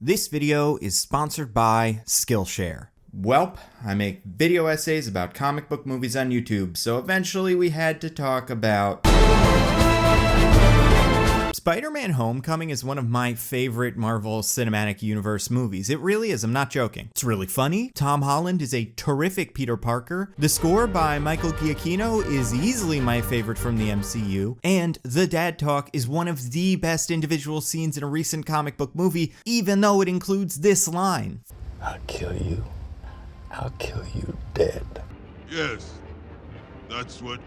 This video is sponsored by Skillshare. Welp, I make video essays about comic book movies on YouTube, so eventually we had to talk about... Spider-Man Homecoming is one of my favorite Marvel Cinematic Universe movies. It really is, I'm not joking. It's really funny. Tom Holland is a terrific Peter Parker. The score by Michael Giacchino is easily my favorite from the MCU. And the dad talk is one of the best individual scenes in a recent comic book movie, even though it includes this line. I'll kill you. I'll kill you dead. Yes, that's what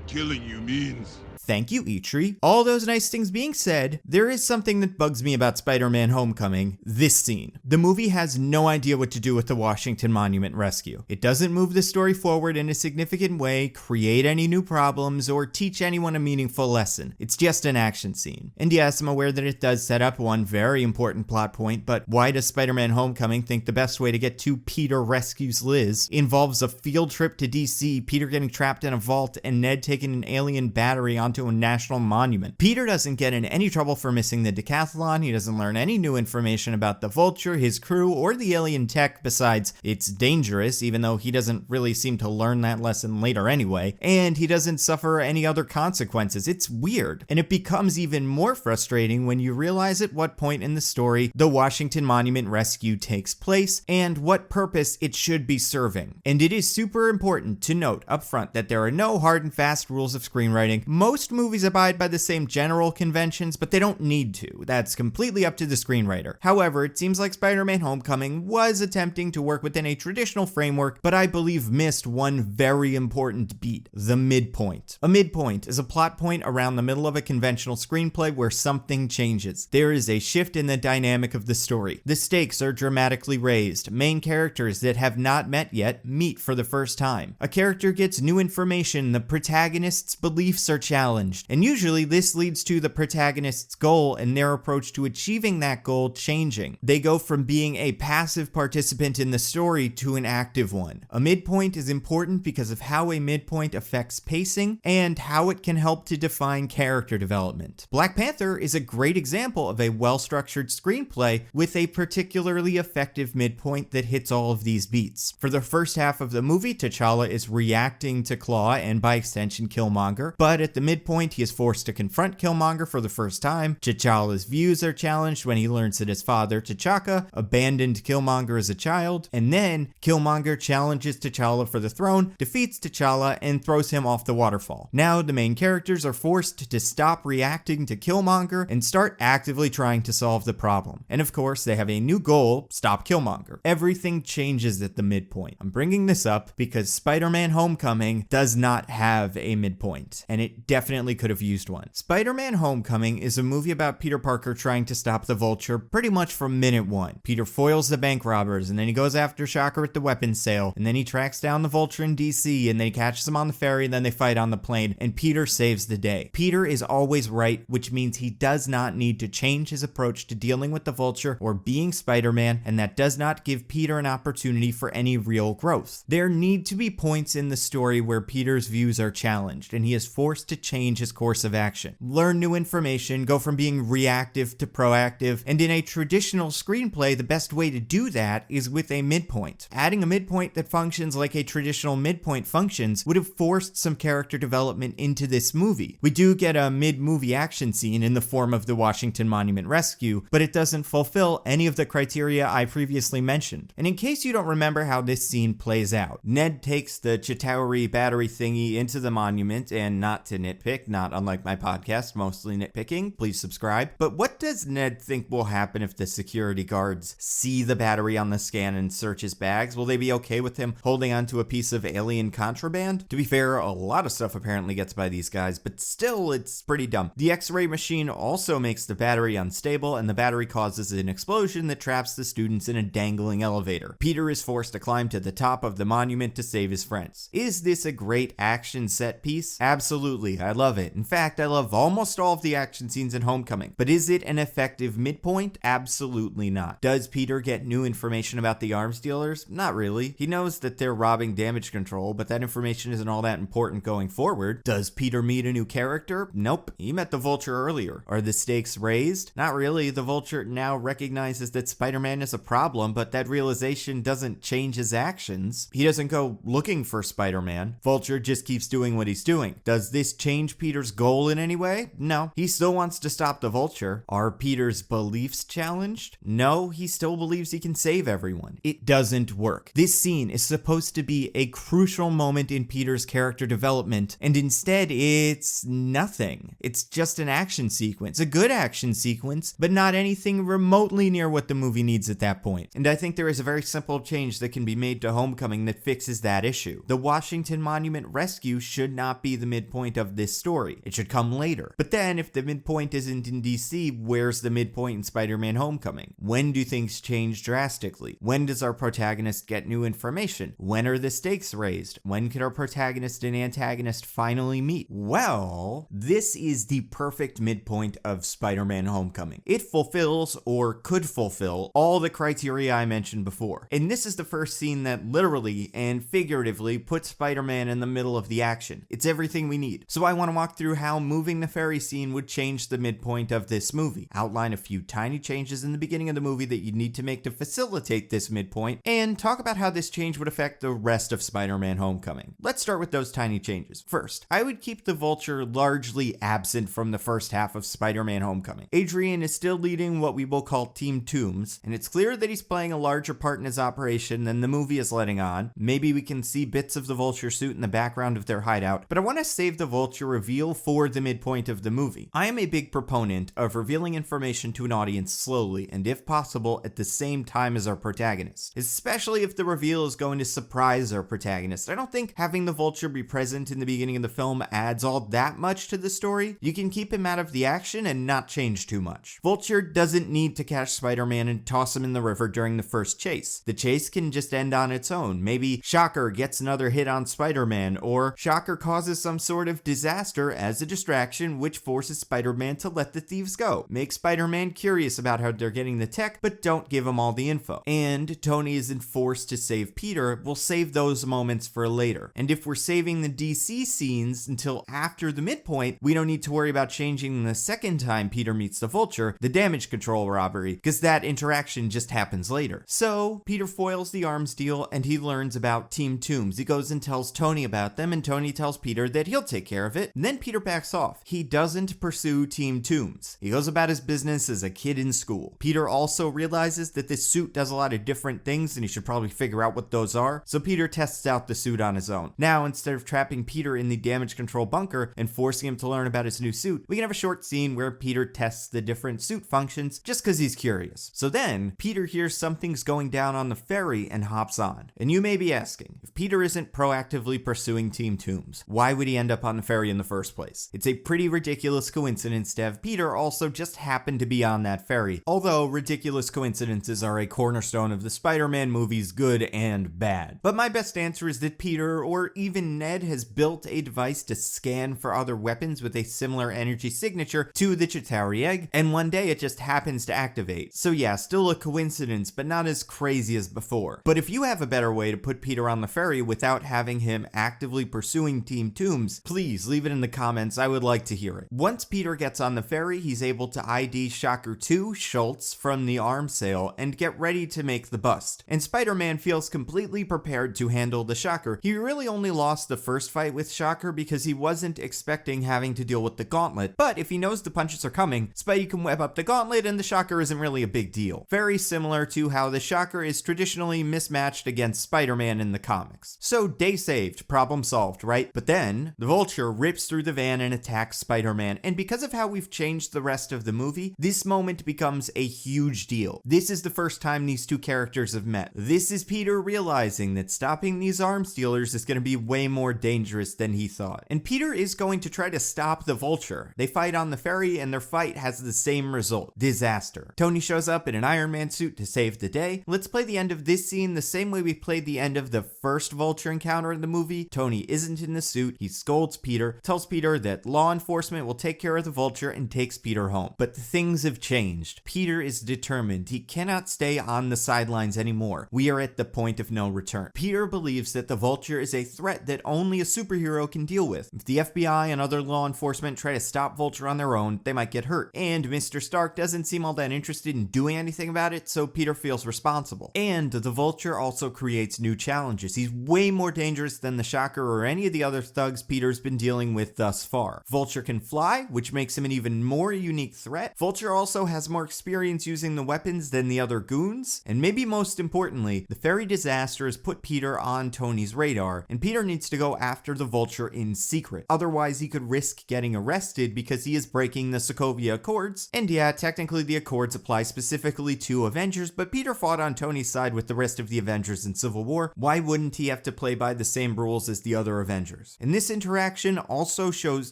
killing you means. Thank you, Eitri. All those nice things being said, there is something that bugs me about Spider-Man Homecoming, this scene. The movie has no idea what to do with the Washington Monument rescue. It doesn't move the story forward in a significant way, create any new problems, or teach anyone a meaningful lesson. It's just an action scene. And yes, I'm aware that it does set up one very important plot point, but why does Spider-Man Homecoming think the best way to get to Peter rescues Liz involves a field trip to DC, Peter getting trapped in a vault, and Ned taking an alien battery onto a national monument? Peter doesn't get in any trouble for missing the decathlon. He doesn't learn any new information about the Vulture, his crew, or the alien tech besides it's dangerous, even though he doesn't really seem to learn that lesson later anyway, and he doesn't suffer any other consequences. It's weird, and it becomes even more frustrating when you realize at what point in the story the Washington Monument rescue takes place and what purpose it should be serving. And it is super important to note up front that there are no hard and fast rules of screenwriting. Most movies abide by the same general conventions, but they don't need to. That's completely up to the screenwriter. However, it seems like Spider-Man Homecoming was attempting to work within a traditional framework, but I believe missed one very important beat: the midpoint. A midpoint is a plot point around the middle of a conventional screenplay where something changes. There is a shift in the dynamic of the story. The stakes are dramatically raised. Main characters that have not met yet meet for the first time. A character gets new information. The protagonist's beliefs are challenged. And usually this leads to the protagonist's goal and their approach to achieving that goal changing. They go from being a passive participant in the story to an active one. A midpoint is important because of how a midpoint affects pacing and how it can help to define character development. Black Panther is a great example of a well-structured screenplay with a particularly effective midpoint that hits all of these beats. For the first half of the movie, T'Challa is reacting to Claw and by extension Killmonger, but at the midpoint he is forced to confront Killmonger for the first time. T'Challa's views are challenged when he learns that his father, T'Chaka, abandoned Killmonger as a child, and then Killmonger challenges T'Challa for the throne, defeats T'Challa, and throws him off the waterfall. Now the main characters are forced to stop reacting to Killmonger and start actively trying to solve the problem. And of course, they have a new goal: stop Killmonger. Everything changes at the midpoint. I'm bringing this up because Spider-Man Homecoming does not have a midpoint, and it definitely could have used one. Spider-Man Homecoming is a movie about Peter Parker trying to stop the Vulture pretty much from minute one. Peter foils the bank robbers, and then he goes after Shocker at the weapons sale, and then he tracks down the Vulture in DC, and then he catches him on the ferry, and then they fight on the plane, and Peter saves the day. Peter is always right, which means he does not need to change his approach to dealing with the Vulture or being Spider-Man, and that does not give Peter an opportunity for any real growth. There need to be points in the story where Peter's views are challenged, and he is forced to change his course of action, learn new information, go from being reactive to proactive, and in a traditional screenplay, the best way to do that is with a midpoint. Adding a midpoint that functions like a traditional midpoint functions would have forced some character development into this movie. We do get a mid-movie action scene in the form of the Washington Monument rescue, but it doesn't fulfill any of the criteria I previously mentioned. And in case you don't remember how this scene plays out, Ned takes the Chitauri battery thingy into the monument, and not to nitpick, not unlike my podcast, Mostly Nitpicking, please subscribe, but what does Ned think will happen if the security guards see the battery on the scan and search his bags? Will they be okay with him holding onto a piece of alien contraband? To be fair, a lot of stuff apparently gets by these guys, but still, it's pretty dumb. The X-ray machine also makes the battery unstable, and the battery causes an explosion that traps the students in a dangling elevator. Peter is forced to climb to the top of the monument to save his friends. Is this a great action set piece? Absolutely. I'd love it. In fact, I love almost all of the action scenes in Homecoming. But is it an effective midpoint? Absolutely not. Does Peter get new information about the arms dealers? Not really. He knows that they're robbing damage control, but that information isn't all that important going forward. Does Peter meet a new character? Nope. He met the Vulture earlier. Are the stakes raised? Not really. The Vulture now recognizes that Spider-Man is a problem, but that realization doesn't change his actions. He doesn't go looking for Spider-Man. Vulture just keeps doing what he's doing. Does this change Peter's goal in any way? No. He still wants to stop the Vulture. Are Peter's beliefs challenged? No, he still believes he can save everyone. It doesn't work. This scene is supposed to be a crucial moment in Peter's character development, and instead it's nothing. It's just an action sequence, a good action sequence, but not anything remotely near what the movie needs at that point. And I think there is a very simple change that can be made to Homecoming that fixes that issue. The Washington Monument rescue should not be the midpoint of this story. It should come later. But then if the midpoint isn't in DC, where's the midpoint in Spider-Man Homecoming? When do things change drastically? When does our protagonist get new information? When are the stakes raised? When can our protagonist and antagonist finally meet? Well, this is the perfect midpoint of Spider-Man Homecoming. It fulfills, or could fulfill, all the criteria I mentioned before. And this is the first scene that literally and figuratively puts Spider-Man in the middle of the action. It's everything we need. So I want to walk through how moving the ferry scene would change the midpoint of this movie, outline a few tiny changes in the beginning of the movie that you need to make to facilitate this midpoint, and talk about how this change would affect the rest of Spider-Man Homecoming. Let's start with those tiny changes. First, I would keep the Vulture largely absent from the first half of Spider-Man Homecoming. Adrian is still leading what we will call Team Toombs, and it's clear that he's playing a larger part in his operation than the movie is letting on. Maybe we can see bits of the Vulture suit in the background of their hideout, but I want to save the Vulture reveal for the midpoint of the movie. I am a big proponent of revealing information to an audience slowly, and if possible, at the same time as our protagonist, especially if the reveal is going to surprise our protagonist. I don't think having the Vulture be present in the beginning of the film adds all that much to the story. You can keep him out of the action and not change too much. Vulture doesn't need to catch Spider-Man and toss him in the river during the first chase. The chase can just end on its own. Maybe Shocker gets another hit on Spider-Man, or Shocker causes some sort of disaster as a distraction, which forces Spider-Man to let the thieves go. Make Spider-Man curious about how they're getting the tech, but don't give him all the info. And Tony isn't forced to save Peter. We'll save those moments for later. And if we're saving the DC scenes until after the midpoint, we don't need to worry about changing the second time Peter meets the Vulture, the damage control robbery, because that interaction just happens later. So Peter foils the arms deal and he learns about Team Toombs. He goes and tells Tony about them, and Tony tells Peter that he'll take care of it. And then Peter backs off. He doesn't pursue Team Toombs. He goes about his business as a kid in school. Peter also realizes that this suit does a lot of different things and he should probably figure out what those are. So Peter tests out the suit on his own. Now, instead of trapping Peter in the damage control bunker and forcing him to learn about his new suit, we can have a short scene where Peter tests the different suit functions just because he's curious. So then Peter hears something's going down on the ferry and hops on. And you may be asking, if Peter isn't proactively pursuing Team Toombs, why would he end up on the ferry in the first place? It's a pretty ridiculous coincidence to have Peter also just happen to be on that ferry, although ridiculous coincidences are a cornerstone of the Spider-Man movies, good and bad. But my best answer is that Peter, or even Ned, has built a device to scan for other weapons with a similar energy signature to the Chitauri egg, and one day it just happens to activate. So yeah, still a coincidence, but not as crazy as before. But if you have a better way to put Peter on the ferry without having him actively pursuing Team Toombs, please leave it in the comments. I would like to hear it. Once Peter gets on the ferry, he's able to ID Shocker 2, Schultz, from the arms sale and get ready to make the bust. And Spider-Man feels completely prepared to handle the Shocker. He really only lost the first fight with Shocker because he wasn't expecting having to deal with the gauntlet. But if he knows the punches are coming, Spidey can web up the gauntlet and the Shocker isn't really a big deal. Very similar to how the Shocker is traditionally mismatched against Spider-Man in the comics. So day saved, problem solved, right? But then the Vulture rips through the van and attacks Spider-Man, and because of how we've changed the rest of the movie, this moment becomes a huge deal. This is the first time these two characters have met. This is Peter realizing that stopping these arms dealers is going to be way more dangerous than he thought. And Peter is going to try to stop the Vulture. They fight on the ferry and their fight has the same result: disaster. Tony shows up in an Iron Man suit to save the day. Let's play the end of this scene the same way we played the end of the first Vulture encounter in the movie. Tony isn't in the suit. He scolds Peter. tells Peter that law enforcement will take care of the Vulture and takes Peter home. But things have changed. Peter is determined. He cannot stay on the sidelines anymore. We are at the point of no return. Peter believes that the Vulture is a threat that only a superhero can deal with. If the FBI and other law enforcement try to stop Vulture on their own, they might get hurt. And Mr. Stark doesn't seem all that interested in doing anything about it, so Peter feels responsible. And the Vulture also creates new challenges. He's way more dangerous than the Shocker or any of the other thugs Peter's been dealing with thus far. Vulture can fly, which makes him an even more unique threat. Vulture also has more experience using the weapons than the other goons. And maybe most importantly, the ferry disaster has put Peter on Tony's radar, and Peter needs to go after the Vulture in secret. Otherwise, he could risk getting arrested because he is breaking the Sokovia Accords. And yeah, technically the Accords apply specifically to Avengers, but Peter fought on Tony's side with the rest of the Avengers in Civil War. Why wouldn't he have to play by the same rules as the other Avengers? And this interaction also shows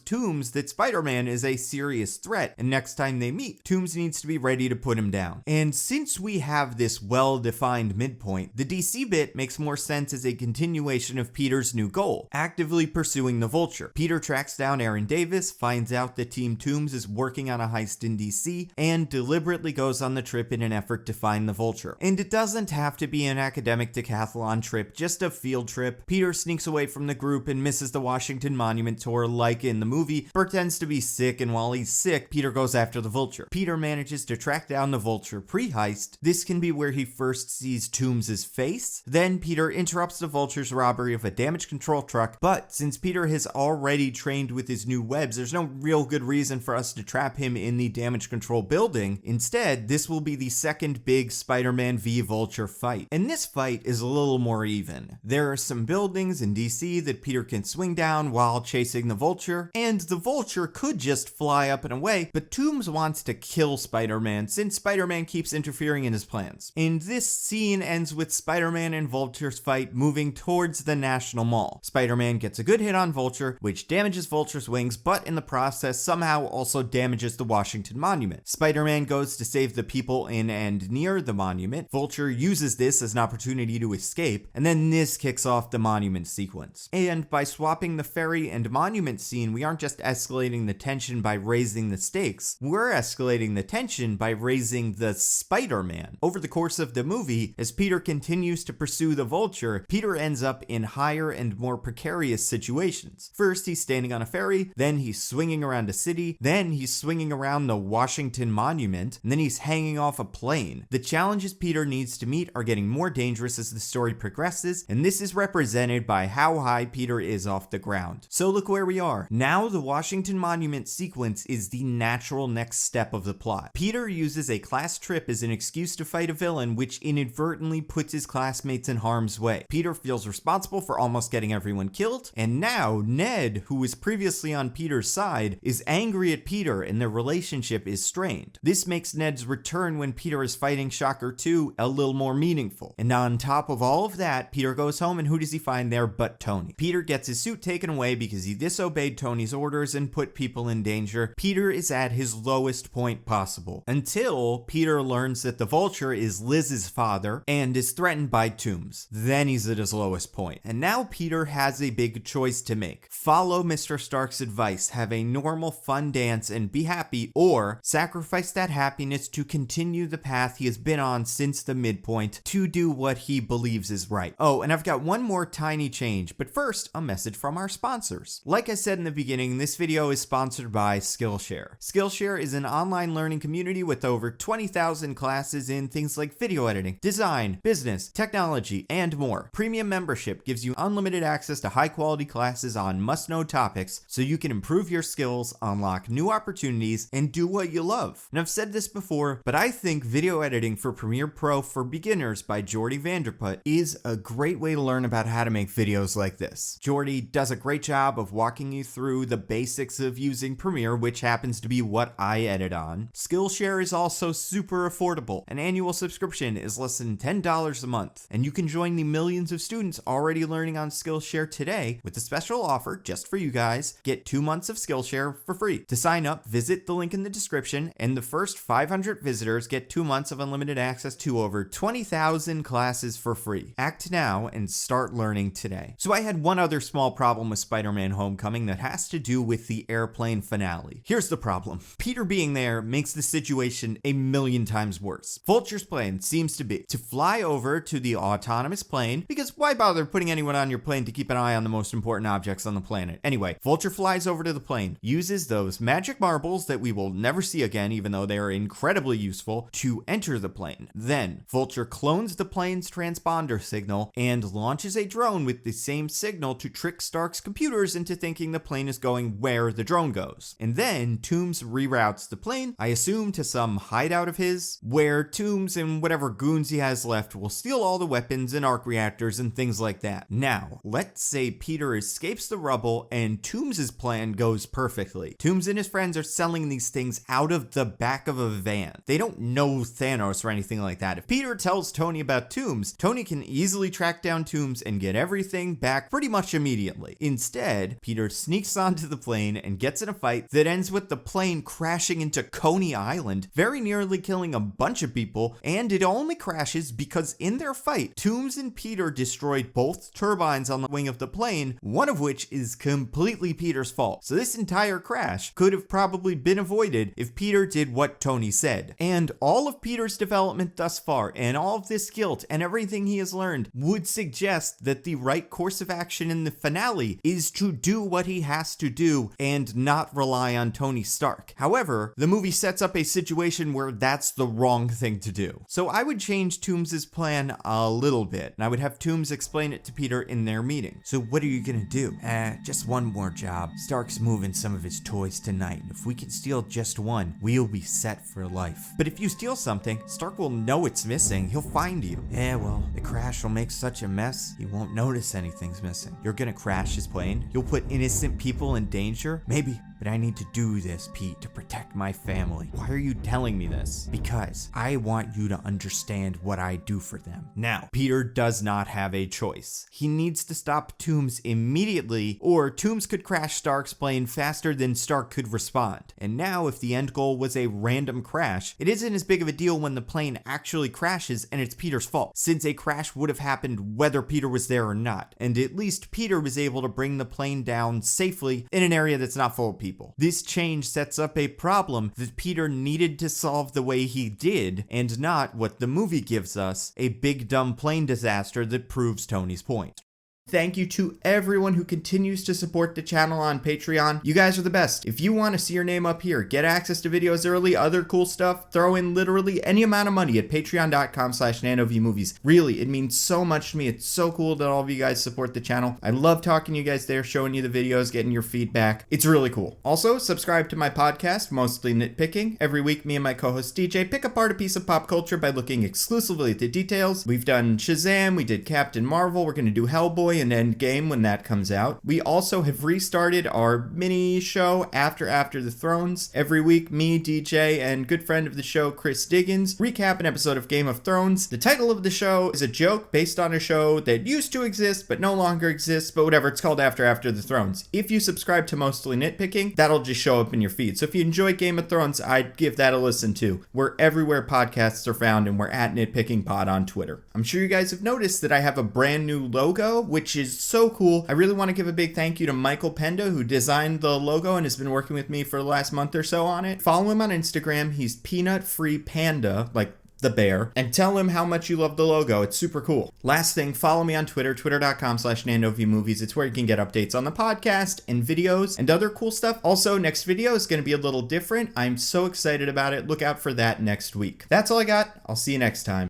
Toomes that Spider-Man is a serious threat, and next time they meet, Toomes needs to be ready to put him down. And since we have this well-defined midpoint, the DC bit makes more sense as a continuation of Peter's new goal, actively pursuing the Vulture. Peter tracks down Aaron Davis, finds out that Team Toomes is working on a heist in DC, and deliberately goes on the trip in an effort to find the Vulture. And it doesn't have to be an academic decathlon trip, just a field trip. Peter sneaks away from the group and misses the Washington Monument tour like in the movie, pretends to be sick, and while he's sick, Peter goes after the Vulture. Peter manages to track down the Vulture pre-heist. This can be where he first sees Toomes' face. Then Peter interrupts the Vulture's robbery of a damage control truck, but since Peter has already trained with his new webs, there's no real good reason for us to trap him in the damage control building. Instead, this will be the second big Spider-Man v Vulture fight. And this fight is a little more even. There are some buildings in DC that Peter can swing down while chasing the Vulture, and the Vulture could just fly up and away, but Toomes wants to kill Spider-Man since Spider-Man keeps interfering in his plans. And this scene ends with Spider-Man and Vulture's fight moving towards the National Mall. Spider-Man gets a good hit on Vulture, which damages Vulture's wings, but in the process somehow also damages the Washington Monument. Spider-Man goes to save the people in and near the monument. Vulture uses this as an opportunity to escape, and then this kicks off the monument sequence. And by swapping the ferry and monument scene, we aren't just escalating the tension by raising the stakes, we're escalating the tension by raising the Spider-Man. Over the course of the movie, as Peter continues to pursue the Vulture, Peter ends up in higher and more precarious situations. First, he's standing on a ferry, then he's swinging around a city, then he's swinging around the Washington Monument, and then he's hanging off a plane. The challenges Peter needs to meet are getting more dangerous as the story progresses, and this is represented by how high Peter is off the ground. So look where we are. Now the Washington Monument sequence is the natural next step of the plot. Peter uses a class trip as an excuse to fight a villain, which inadvertently puts his classmates in harm's way. Peter feels responsible for almost getting everyone killed, and now Ned, who was previously on Peter's side, is angry at Peter and their relationship is strained. This makes Ned's return when Peter is fighting Shocker 2 a little more meaningful. And on top of all of that, Peter goes home, and who does he find there but Tony? Peter gets his suit taken away because he disobeyed Tony's orders and put people in danger. Peter is at his lowest point possible, until Peter learns that the Vulture is Liz's father and is threatened by Toomes. Then he's at his lowest point. And now Peter has a big choice to make. Follow Mr. Stark's advice, have a normal fun dance and be happy, or sacrifice that happiness to continue the path he has been on since the midpoint to do what he believes is right. Oh, and I've got one more tiny change, but first, a message from our sponsors. Like I said in the beginning, this video is sponsored by Skillshare. Skillshare is an online learning community with over 20,000 classes in things like video editing, design, business, technology, and more. Premium membership gives you unlimited access to high-quality classes on must-know topics so you can improve your skills, unlock new opportunities, and do what you love. And I've said this before, but I think video editing for Premiere Pro for Beginners by Jordy Vanderput is a great way to learn about how to make videos like this. Jordy does a great job of walking you through the basics of using Premiere, which happens to be what I edit on. Skillshare is also super affordable. An annual subscription is less than $10 a month, and you can join the millions of students already learning on Skillshare today with a special offer just for you guys. Get 2 months of Skillshare for free. To sign up, visit the link in the description, and the first 500 visitors get 2 months of unlimited access to over 20,000 classes for free. Act now and start learning today. So I had one other small problem with Spider-Man Homecoming. Homecoming that has to do with the airplane finale. Here's the problem. Peter being there makes the situation a million times worse. Vulture's plan seems to be to fly over to the autonomous plane, because why bother putting anyone on your plane to keep an eye on the most important objects on the planet? Anyway, Vulture flies over to the plane, uses those magic marbles that we will never see again, even though they are incredibly useful, to enter the plane. Then, Vulture clones the plane's transponder signal and launches a drone with the same signal to trick Stark's computers into thinking the plane is going where the drone goes. And then, Toomes reroutes the plane, I assume to some hideout of his, where Toomes and whatever goons he has left will steal all the weapons and arc reactors and things like that. Now, let's say Peter escapes the rubble and Toomes' plan goes perfectly. Toomes and his friends are selling these things out of the back of a van. They don't know Thanos or anything like that. If Peter tells Tony about Toomes, Tony can easily track down Toomes and get everything back pretty much immediately. Instead, Peter sneaks onto the plane and gets in a fight that ends with the plane crashing into Coney Island, very nearly killing a bunch of people, and it only crashes because in their fight, Toomes and Peter destroyed both turbines on the wing of the plane, one of which is completely Peter's fault. So this entire crash could have probably been avoided if Peter did what Tony said. And all of Peter's development thus far, and all of this guilt and everything he has learned, would suggest that the right course of action in the finale is to do what he has to do and not rely on Tony Stark. However, the movie sets up a situation where that's the wrong thing to do. So I would change Toomes' plan a little bit, and I would have Toomes explain it to Peter in their meeting. So what are you gonna do? Just one more job. Stark's moving some of his toys tonight. If we can steal just one, we'll be set for life. But if you steal something, Stark will know it's missing. He'll find you. Well, the crash will make such a mess, he won't notice anything's missing. You're gonna crash his plane? You'll put innocent people in danger? Maybe. But I need to do this, Pete, to protect my family. Why are you telling me this? Because I want you to understand what I do for them. Now, Peter does not have a choice. He needs to stop Toomes immediately, or Toomes could crash Stark's plane faster than Stark could respond. And now, if the end goal was a random crash, it isn't as big of a deal when the plane actually crashes and it's Peter's fault, since a crash would have happened whether Peter was there or not. And at least Peter was able to bring the plane down safely in an area that's not full of people. This change sets up a problem that Peter needed to solve the way he did, and not what the movie gives us, a big dumb plane disaster that proves Tony's point. Thank you to everyone who continues to support the channel on Patreon. You guys are the best. If you want to see your name up here, get access to videos early, other cool stuff, throw in literally any amount of money at patreon.com/NandoVMovies. Really, it means so much to me. It's so cool that all of you guys support the channel. I love talking to you guys there, showing you the videos, getting your feedback. It's really cool. Also, subscribe to my podcast, Mostly Nitpicking. Every week, me and my co-host DJ pick apart a piece of pop culture by looking exclusively at the details. We've done Shazam, we did Captain Marvel, we're going to do Hellboy and Endgame when that comes out. We also have restarted our mini show After the Thrones. Every week, me, DJ, and good friend of the show, Chris Diggins, recap an episode of Game of Thrones. The title of the show is a joke based on a show that used to exist but no longer exists, but whatever, it's called After the Thrones. If you subscribe to Mostly Nitpicking, that'll just show up in your feed. So if you enjoy Game of Thrones, I'd give that a listen too. We're everywhere podcasts are found, and we're at NitpickingPod on Twitter. I'm sure you guys have noticed that I have a brand new logo, which is so cool. I really want to give a big thank you to Michael Penda, who designed the logo and has been working with me for the last month or so on it. Follow him on Instagram. He's Peanut Free Panda, like the bear, and tell him how much you love the logo. It's super cool. Last thing, follow me on Twitter, twitter.com/NandoVMovies. It's where you can get updates on the podcast and videos and other cool stuff. Also, next video is going to be a little different. I'm so excited about it. Look out for that next week. That's all I got. I'll see you next time.